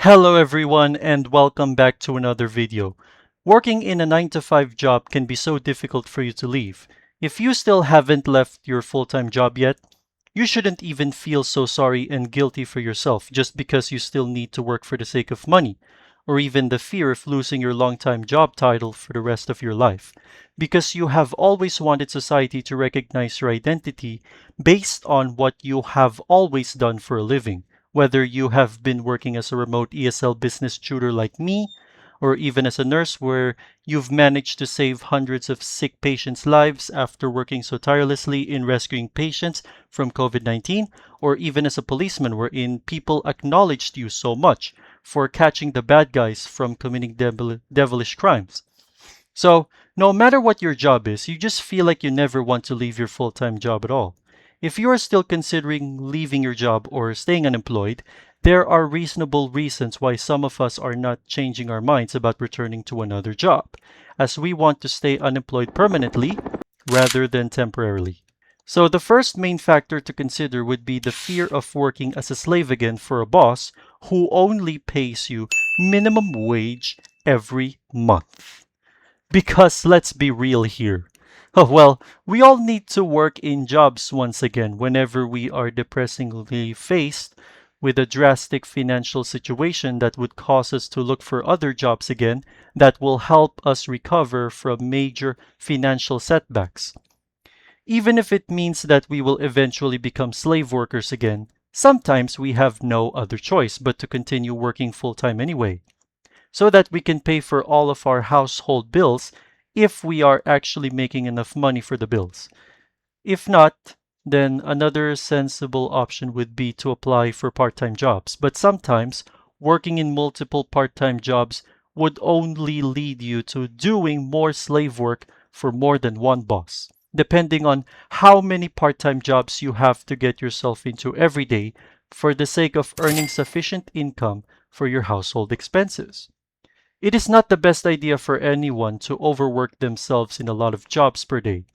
Hello everyone and welcome back to another video. Working in a 9 to 5 job can be so difficult for you to leave. If you still haven't left your full-time job yet, you shouldn't even feel so sorry and guilty for yourself just because you still need to work for the sake of money, or even the fear of losing your long-time job title for the rest of your life. Because you have always wanted society to recognize your identity based on what you have always done for a living. Whether you have been working as a remote ESL business tutor like me, or even as a nurse where you've managed to save hundreds of sick patients' lives after working so tirelessly in rescuing patients from COVID-19, or even as a policeman wherein people acknowledged you so much for catching the bad guys from committing devilish crimes. So, no matter what your job is, you just feel like you never want to leave your full-time job at all. If you are still considering leaving your job or staying unemployed, there are reasonable reasons why some of us are not changing our minds about returning to another job, as we want to stay unemployed permanently rather than temporarily. So the first main factor to consider would be the fear of working as a slave again for a boss who only pays you minimum wage every month. Because let's be real here. Oh, well, we all need to work in jobs once again whenever we are depressingly faced with a drastic financial situation that would cause us to look for other jobs again that will help us recover from major financial setbacks. Even if it means that we will eventually become slave workers again, sometimes we have no other choice but to continue working full time anyway so that we can pay for all of our household bills if we are actually making enough money for the bills. If not, then another sensible option would be to apply for part-time jobs. But sometimes working in multiple part-time jobs would only lead you to doing more slave work for more than one boss, depending on how many part-time jobs you have to get yourself into every day for the sake of earning sufficient income for your household expenses. It is not the best idea for anyone to overwork themselves in a lot of jobs per day.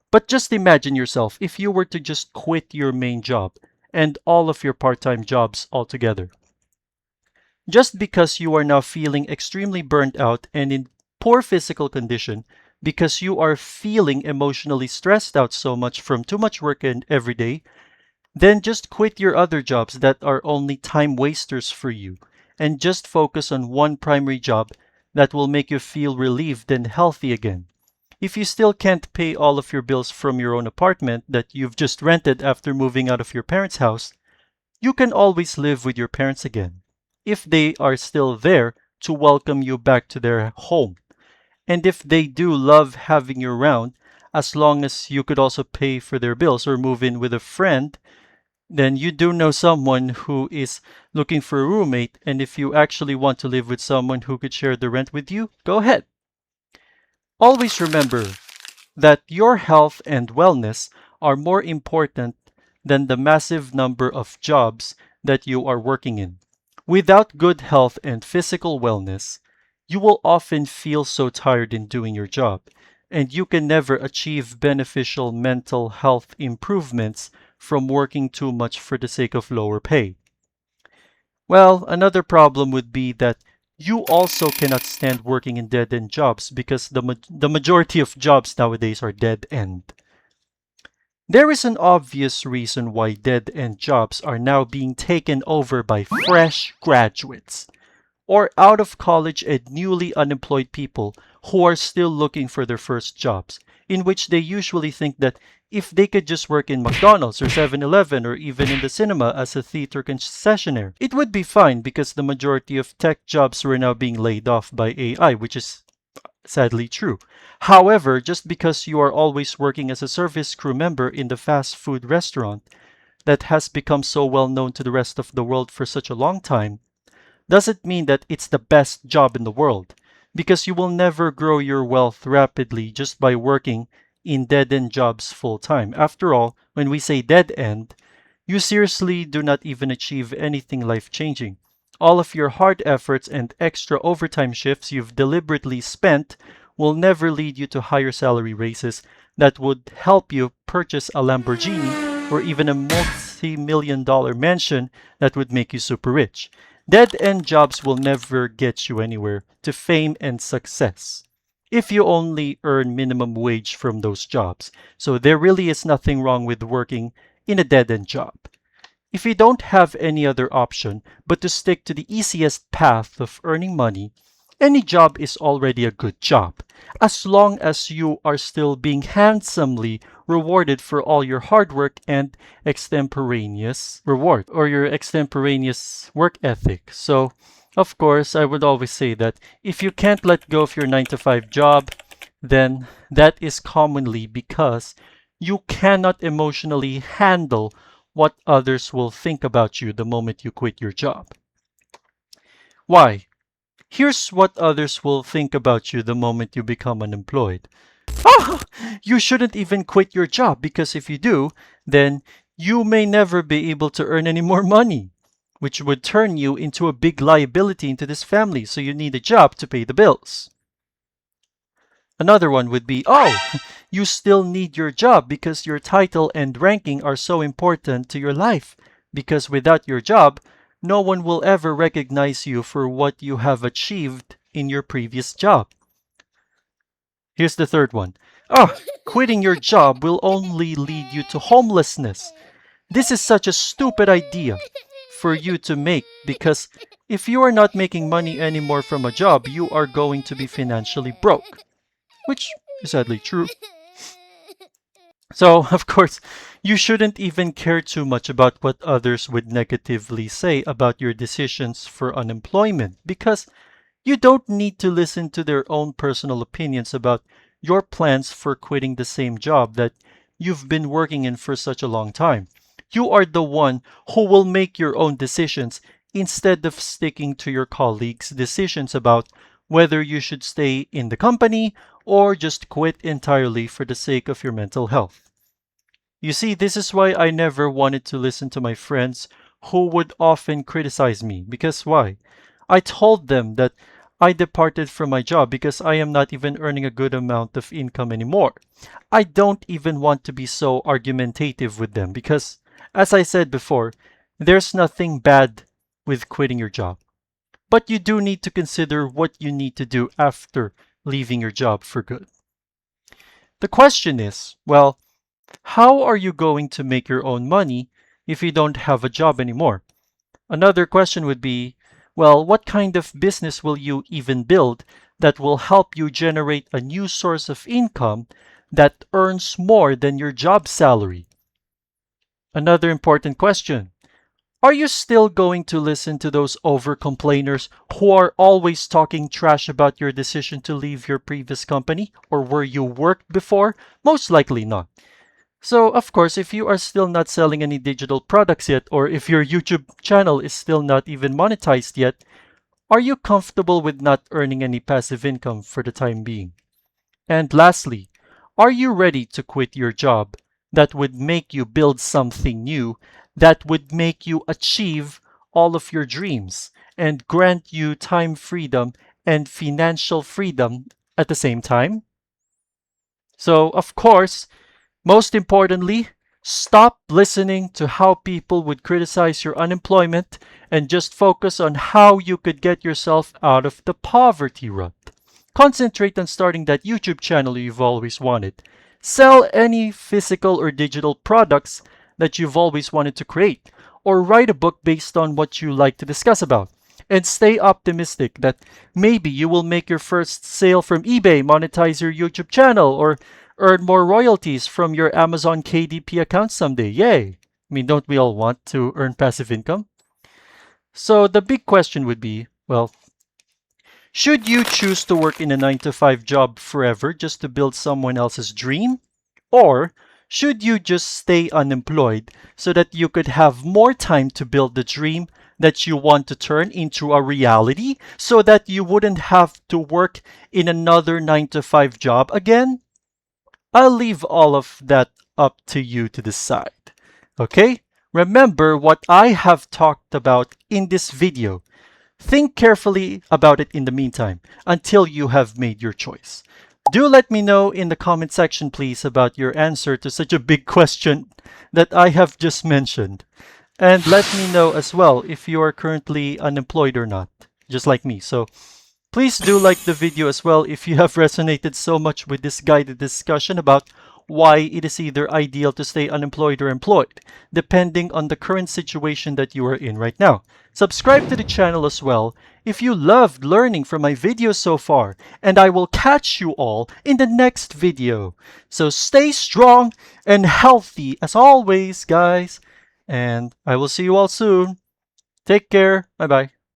But just imagine yourself if you were to just quit your main job and all of your part-time jobs altogether. Just because you are now feeling extremely burnt out and in poor physical condition because you are feeling emotionally stressed out so much from too much work and every day, then just quit your other jobs that are only time wasters for you and just focus on one primary job that will make you feel relieved and healthy again. If you still can't pay all of your bills from your own apartment that you've just rented after moving out of your parents' house, you can always live with your parents again, if they are still there to welcome you back to their home. And if they do love having you around, as long as you could also pay for their bills or move in with a friend, then you do know someone who is looking for a roommate, and if you actually want to live with someone who could share the rent with you, go ahead. Always remember that your health and wellness are more important than the massive number of jobs that you are working in. Without good health and physical wellness, you will often feel so tired in doing your job, and you can never achieve beneficial mental health improvements from working too much for the sake of lower pay. Well, another problem would be that you also cannot stand working in dead-end jobs because the majority of jobs nowadays are dead-end. There is an obvious reason why dead-end jobs are now being taken over by fresh graduates or out of college and newly unemployed people who are still looking for their first jobs, in which they usually think that if they could just work in McDonald's or 7-Eleven or even in the cinema as a theater concessionaire, it would be fine because the majority of tech jobs were now being laid off by AI, which is sadly true. However, just because you are always working as a service crew member in the fast food restaurant that has become so well known to the rest of the world for such a long time, doesn't mean that it's the best job in the world, because you will never grow your wealth rapidly just by working in dead-end jobs full-time. After all, when we say dead-end, you seriously do not even achieve anything life-changing. All of your hard efforts and extra overtime shifts you've deliberately spent will never lead you to higher salary raises that would help you purchase a Lamborghini or even a multi-million dollar mansion that would make you super rich. Dead end jobs will never get you anywhere to fame and success if you only earn minimum wage from those jobs. So there really is nothing wrong with working in a dead end job. If you don't have any other option but to stick to the easiest path of earning money, any job is already a good job, as long as you are still being handsomely rewarded for all your hard work and extemporaneous reward or your extemporaneous work ethic. So, of course, I would always say that if you can't let go of your 9 to 5 job, then that is commonly because you cannot emotionally handle what others will think about you the moment you quit your job. Why? Here's what others will think about you the moment you become unemployed. Ah, you shouldn't even quit your job because if you do, then you may never be able to earn any more money, which would turn you into a big liability into this family, so you need a job to pay the bills. Another one would be, oh, you still need your job because your title and ranking are so important to your life. Because without your job, no one will ever recognize you for what you have achieved in your previous job. Here's the third one. Oh, quitting your job will only lead you to homelessness. This is such a stupid idea for you to make because if you are not making money anymore from a job, you are going to be financially broke, which is sadly true. So, of course, you shouldn't even care too much about what others would negatively say about your decisions for unemployment because you don't need to listen to their own personal opinions about your plans for quitting the same job that you've been working in for such a long time. You are the one who will make your own decisions instead of sticking to your colleagues' decisions about whether you should stay in the company or just quit entirely for the sake of your mental health. You see, this is why I never wanted to listen to my friends who would often criticize me. Because why? I told them that I departed from my job because I am not even earning a good amount of income anymore. I don't even want to be so argumentative with them because, as I said before, there's nothing bad with quitting your job. But you do need to consider what you need to do after leaving your job for good. The question is, well, how are you going to make your own money if you don't have a job anymore? Another question would be, well, what kind of business will you even build that will help you generate a new source of income that earns more than your job salary? Another important question. Are you still going to listen to those over-complainers who are always talking trash about your decision to leave your previous company or where you worked before? Most likely not. So, of course, if you are still not selling any digital products yet, or if your YouTube channel is still not even monetized yet, are you comfortable with not earning any passive income for the time being? And lastly, are you ready to quit your job that would make you build something new, that would make you achieve all of your dreams and grant you time freedom and financial freedom at the same time? So, of course, most importantly, stop listening to how people would criticize your unemployment and just focus on how you could get yourself out of the poverty rut. Concentrate on starting that YouTube channel you've always wanted. Sell any physical or digital products that you've always wanted to create, or write a book based on what you like to discuss about. And stay optimistic that maybe you will make your first sale from eBay, monetize your YouTube channel, or earn more royalties from your Amazon KDP account someday. Yay! I mean, don't we all want to earn passive income? So the big question would be, well, should you choose to work in a 9 to 5 job forever just to build someone else's dream? Or should you just stay unemployed so that you could have more time to build the dream that you want to turn into a reality so that you wouldn't have to work in another 9 to 5 job again? I'll leave all of that up to you to decide. Okay? Remember what I have talked about in this video. Think carefully about it in the meantime until you have made your choice. Do let me know in the comment section, please, about your answer to such a big question that I have just mentioned. And let me know as well if you are currently unemployed or not, just like me. So please do like the video as well if you have resonated so much with this guided discussion about why it is either ideal to stay unemployed or employed, depending on the current situation that you are in right now. Subscribe to the channel as well if you loved learning from my videos so far, and I will catch you all in the next video. So stay strong and healthy as always, guys, and I will see you all soon. Take care. Bye bye.